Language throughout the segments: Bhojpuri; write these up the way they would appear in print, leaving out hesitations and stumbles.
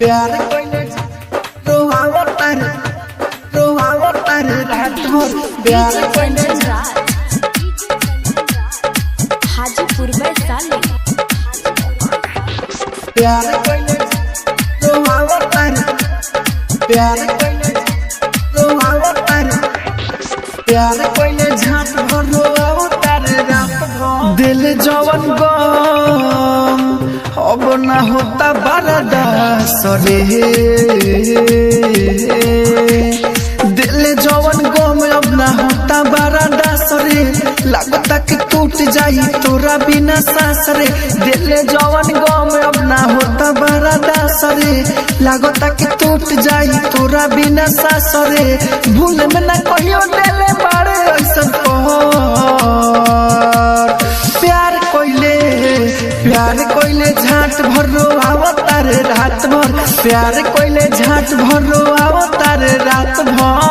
प्यार कोइले रोहावतार रात भर प्यार कोइले हाजीपुर वैशाली प्यार कोइले रोहावतार प्यार कोइले रोहावतार प्यार कोइले झाट भर रोहावतार रात भर दिल जवन गम अब ना होता बर्दाश्त रे दिल जवन गम अब ना होता बर्दाश्त रे लगता कि टूट जाई तोरा बिना सांस रे दिल जवन गम अब ना होता बर्दाश्त रे लगता कि टूट जाई तोरा बिना सांस रे भूल में ना कहियो दिल बारे ऐसा प्यार कोइले झाट भर रोआवतार रात भर प्यार कोइले झाट भर रोआवतार रात भर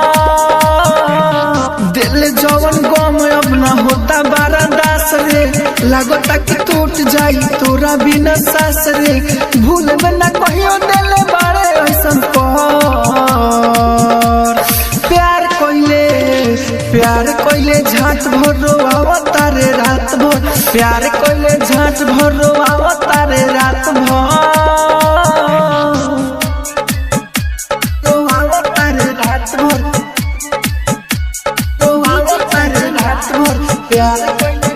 दिल जवन गम अब ना होता बर्दाश्त रे लगता कि टूट जाई तोरा बिना सांस रे भूल में ना कहियो दिल बारे ऐसन प्यार कोइले झाट भर रोआवतार रात भर प्यार कोइले झाट भर रोआवतार रात भर रोआवतार रात भर रोआवतार रात भर प्यार कोइले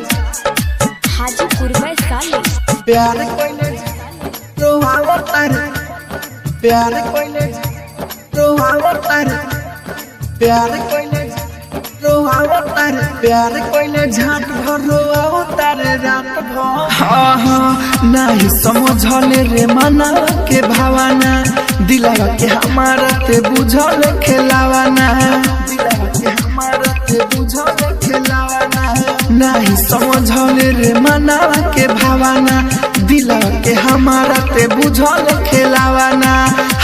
हाजीपुर वैशाली प्यार कोइले रोआवतार प्यार कोइले रोआवतार प्यार कोइले रोआवतार प्यार कोइले झाट भर रोआवतार रात भर नहीं समझले रे मना के भावना दिलवा के हमारा ते बुझल खेलावाना दिलवा के हमारा ते बुझल खेलावाना नहीं समझले रे मना के भावना दिलवा के हमारा ते बुझल खेलावाना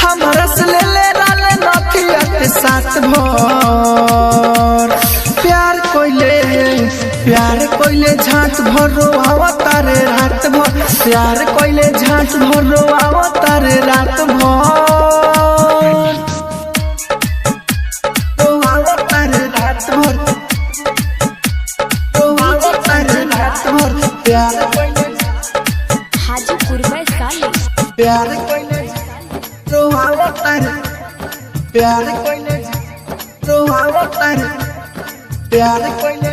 हमारा से ले राले नथिया के साथ भर प्यार कोइले झाट भर रोआवतार रात भर प्यार कोइले झाट भर रोआवतार रात भर रोआवतार रात भर रोआवतार रात भर प्यार कोइले हाजीपुर वैशाली प्यार कोइले रोआवतार प्यार कोइले रोआवतार प्यार कोइले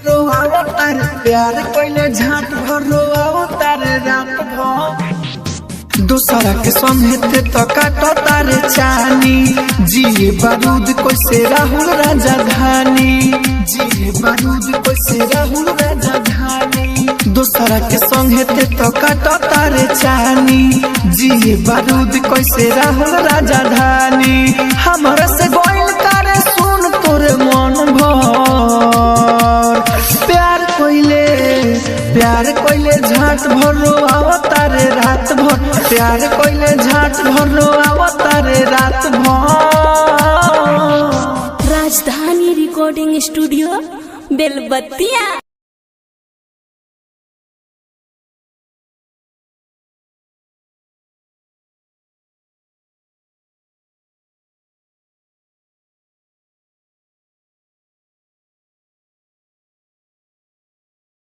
रोआवतार प्यार कोइले झाट भर रोआवतार रात भर दूसरा के संगे तो काटतार चानी जी बारूद कैसे राहुल राजधानी जी बारूद कैसे राहुल राजधानी दूसरा के संगे तो काटतार चानी जी बारूद कैसे राहुल राजधानी हमारा से गोइल करे सुन तोरे मन भर प्यार कोइले झाट भर रोआवतार रात भर प्यार कोइले झाट भर रोआवतार रात भर राजधानी रिकॉर्डिंग स्टूडियो बेलबत्तिया।